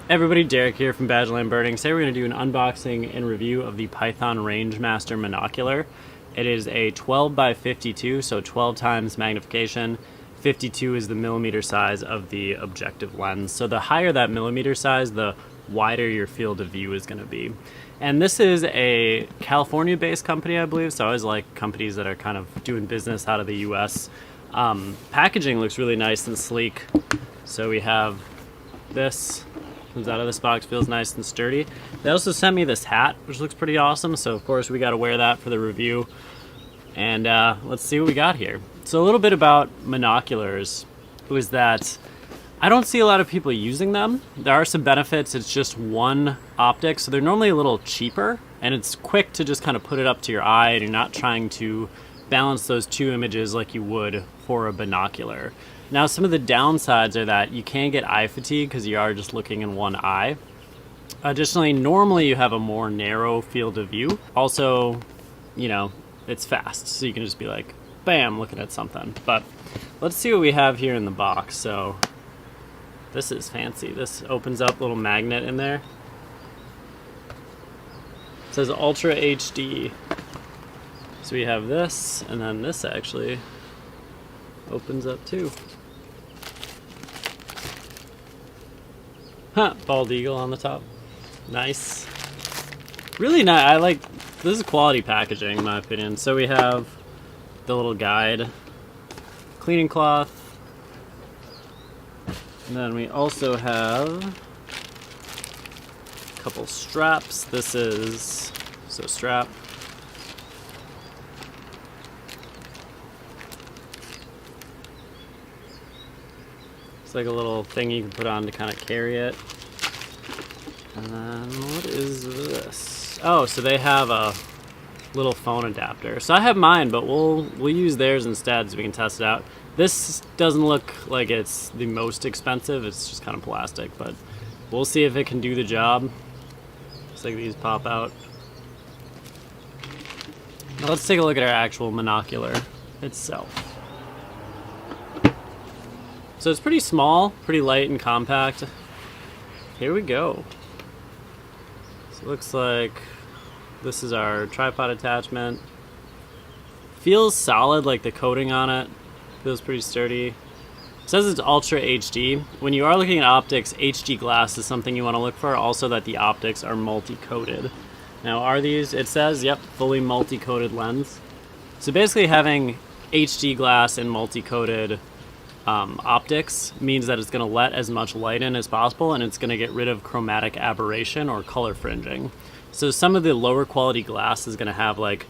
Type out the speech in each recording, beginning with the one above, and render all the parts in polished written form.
Everybody, Derek here from Badgerland Birding. Today we're going to do an unboxing and review of the Python Rangemaster Monocular. It is a 12 by 52, so 12 times magnification. 52 is the millimeter size of the objective lens. So the higher that millimeter size, the wider your field of view is going to be. And this is a California-based company, I believe, so I always like companies that are kind of doing business out of the US. Packaging looks really nice and sleek. So we have this. Comes out of this box, feels nice and sturdy. They also sent me this hat, which looks pretty awesome, so of course we got to wear that for the review. And let's see what we got here. So a little bit about Monoculars was that I don't see a lot of people using them. There are some benefits. It's just one optic, so they're normally a little cheaper, and it's quick to just kind of put it up to your eye, and you're not trying to balance those two images like you would for a binocular. Now, some of the downsides are that you can get eye fatigue because you are just looking in one eye. Additionally, normally you have a more narrow field of view. Also, you know, it's fast, so you can just be like, bam, looking at something. But let's see what we have here in the box. So this is fancy. This opens up, a little magnet in there. It says Ultra HD. So we have this, and then this actually opens up too. Huh, bald eagle on the top. Nice. Really nice. I like, this is quality packaging in my opinion. So we have the little guide, cleaning cloth, and then we also have a couple straps. This is, so strap. It's like a little thing you can put on to kind of carry it. And then what is this? Oh, so they have a little phone adapter. So I have mine, but we'll use theirs instead so we can test it out. This doesn't look like it's the most expensive. It's just kind of plastic, but we'll see if it can do the job. Looks like these pop out. Now let's take a look at our actual monocular itself. So it's pretty small, pretty light and compact. Here we go. So it looks like this is our tripod attachment. Feels solid, like the coating on it feels pretty sturdy. It says it's Ultra HD. When you are looking at optics, HD glass is something you want to look for. Also that the optics are multi-coated. Now are these, it says, yep, fully multi-coated lens. So basically having HD glass and multi-coated optics means that it's going to let as much light in as possible, and it's going to get rid of chromatic aberration or color fringing. So some of the lower quality glass is going to have, like,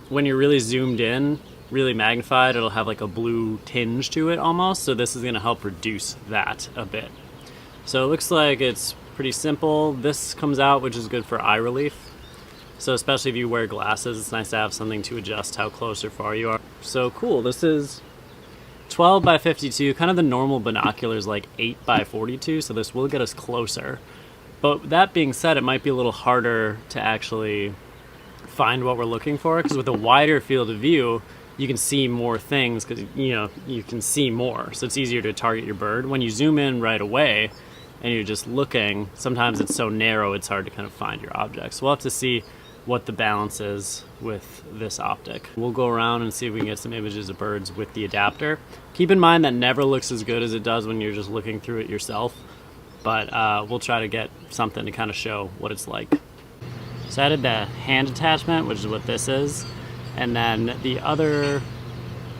when you're really zoomed in, really magnified, it'll have like a blue tinge to it almost. So this is going to help reduce that a bit. So it looks like it's pretty simple. This comes out, which is good for eye relief. So especially if you wear glasses, it's nice to have something to adjust how close or far you are. So cool. This is 12 by 52, kind of the normal binoculars like 8 by 42, so this will get us closer. But that being said, it might be a little harder to actually find what we're looking for, because with a wider field of view, you can see more things, because you can see more, so it's easier to target your bird. When you zoom in right away and you're just looking, sometimes it's so narrow it's hard to kind of find your objects. We'll have to see what the balance is with this optic. We'll go around and see if we can get some images of birds with the adapter. Keep in mind that never looks as good as it does when you're just looking through it yourself, but we'll try to get something to kind of show what it's like. So I added the hand attachment, which is what this is, and then the other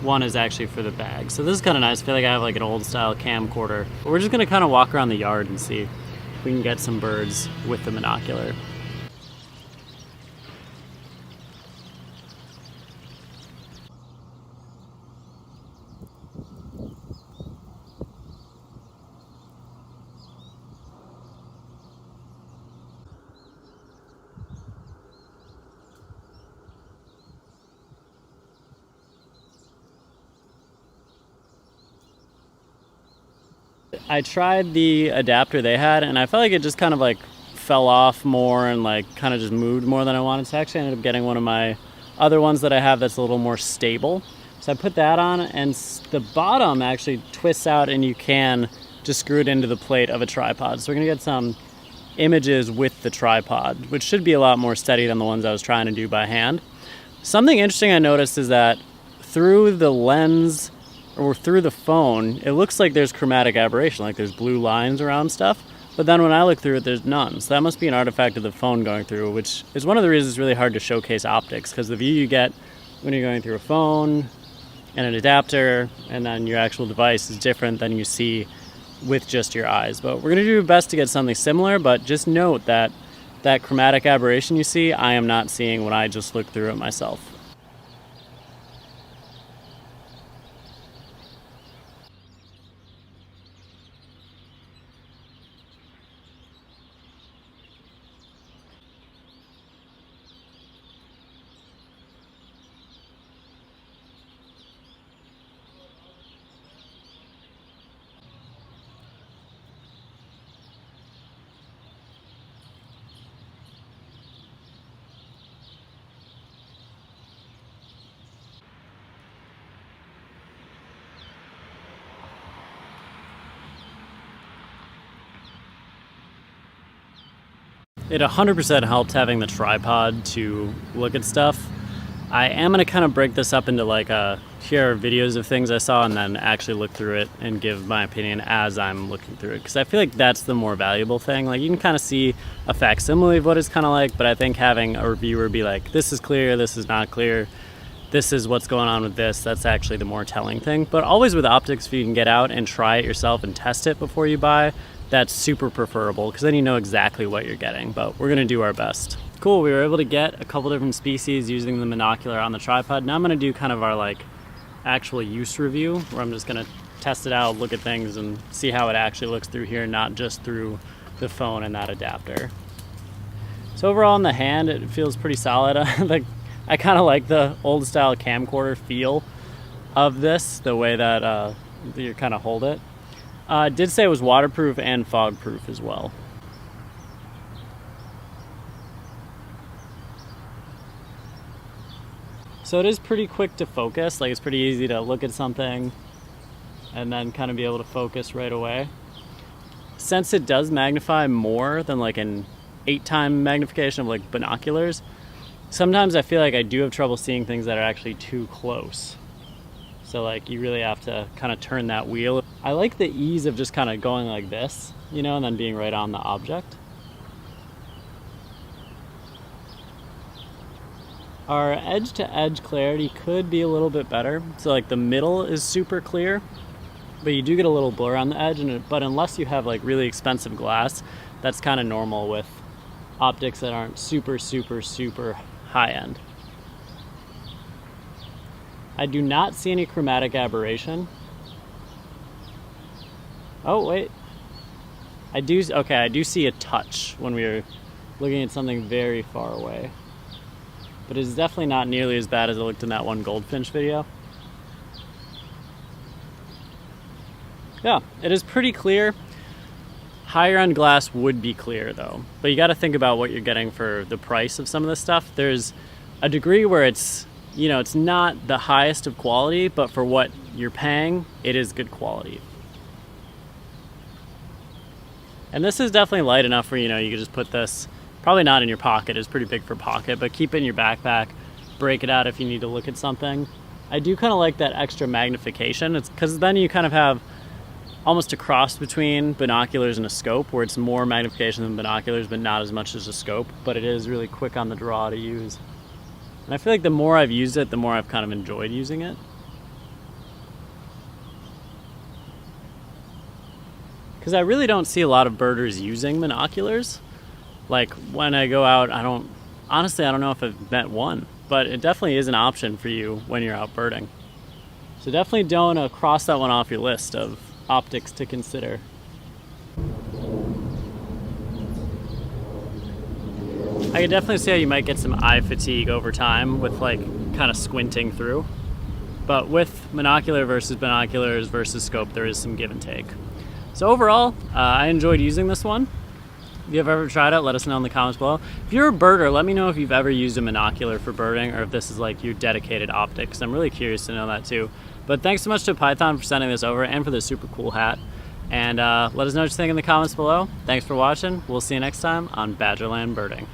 one is actually for the bag. So this is kind of nice. I feel like I have like an old style camcorder. But we're just gonna kind of walk around the yard and see if we can get some birds with the monocular. I tried the adapter they had, and I felt like it just kind of like fell off more and like kind of just moved more than I wanted to. Actually, I ended up getting one of my other ones that I have that's a little more stable. So I put that on, and the bottom actually twists out and you can just screw it into the plate of a tripod. So we're gonna get some images with the tripod, which should be a lot more steady than the ones I was trying to do by hand. Something interesting I noticed is that through the lens or through the phone, it looks like there's chromatic aberration, like there's blue lines around stuff. But then when I look through it, there's none. So that must be an artifact of the phone going through, which is one of the reasons it's really hard to showcase optics, because the view you get when you're going through a phone and an adapter and then your actual device is different than you see with just your eyes. But we're gonna do our best to get something similar, but just note that that chromatic aberration you see, I am not seeing when I just look through it myself. It 100% helped having the tripod to look at stuff. I am gonna kind of break this up into like here are videos of things I saw and then actually look through it and give my opinion as I'm looking through it. Because I feel like that's the more valuable thing. Like you can kind of see a facsimile of what it's kind of like, but I think having a reviewer be like, this is clear, this is not clear, this is what's going on with this, that's actually the more telling thing. But always with optics, if you can get out and try it yourself and test it before you buy, that's super preferable because then you know exactly what you're getting, but we're gonna do our best. Cool, we were able to get a couple different species using the monocular on the tripod. Now I'm gonna do kind of our like actual use review where I'm just gonna test it out, look at things and see how it actually looks through here, not just through the phone and that adapter. So overall in the hand, it feels pretty solid. I kind of like the old style camcorder feel of this, the way that you kind of hold it. It did say it was waterproof and fog proof as well. So it is pretty quick to focus, like it's pretty easy to look at something and then kind of be able to focus right away. Since it does magnify more than like an 8-time magnification of like binoculars, sometimes I feel like I do have trouble seeing things that are actually too close. So like you really have to kind of turn that wheel. I like the ease of just kind of going like this, you know, and then being right on the object. Our edge to edge clarity could be a little bit better. So like the middle is super clear, but you do get a little blur on the edge. But unless you have like really expensive glass, that's kind of normal with optics that aren't super, super, super high end. I do not see any chromatic aberration. Oh, wait. I do see a touch when we were looking at something very far away. But it's definitely not nearly as bad as it looked in that one goldfinch video. Yeah, it is pretty clear. Higher end glass would be clear though. But you gotta think about what you're getting for the price of some of this stuff. There's a degree where it's, you know, it's not the highest of quality, but for what you're paying, it is good quality. And this is definitely light enough where, you know, you could just put this, probably not in your pocket, it's pretty big for pocket, but keep it in your backpack, break it out if you need to look at something. I do kind of like that extra magnification. It's because then you kind of have almost a cross between binoculars and a scope, where it's more magnification than binoculars, but not as much as a scope, but it is really quick on the draw to use. And I feel like the more I've used it, the more I've kind of enjoyed using it. Because I really don't see a lot of birders using binoculars. Like when I go out, honestly, I don't know if I've met one, but it definitely is an option for you when you're out birding. So definitely don't cross that one off your list of optics to consider. I can definitely see how you might get some eye fatigue over time with like kind of squinting through. But with monocular versus binoculars versus scope, there is some give and take. So overall, I enjoyed using this one. If you've ever tried it, let us know in the comments below. If you're a birder, let me know if you've ever used a monocular for birding or if this is like your dedicated optics. I'm really curious to know that too. But thanks so much to Python for sending this over and for this super cool hat. And let us know what you think in the comments below. Thanks for watching. We'll see you next time on Badgerland Birding.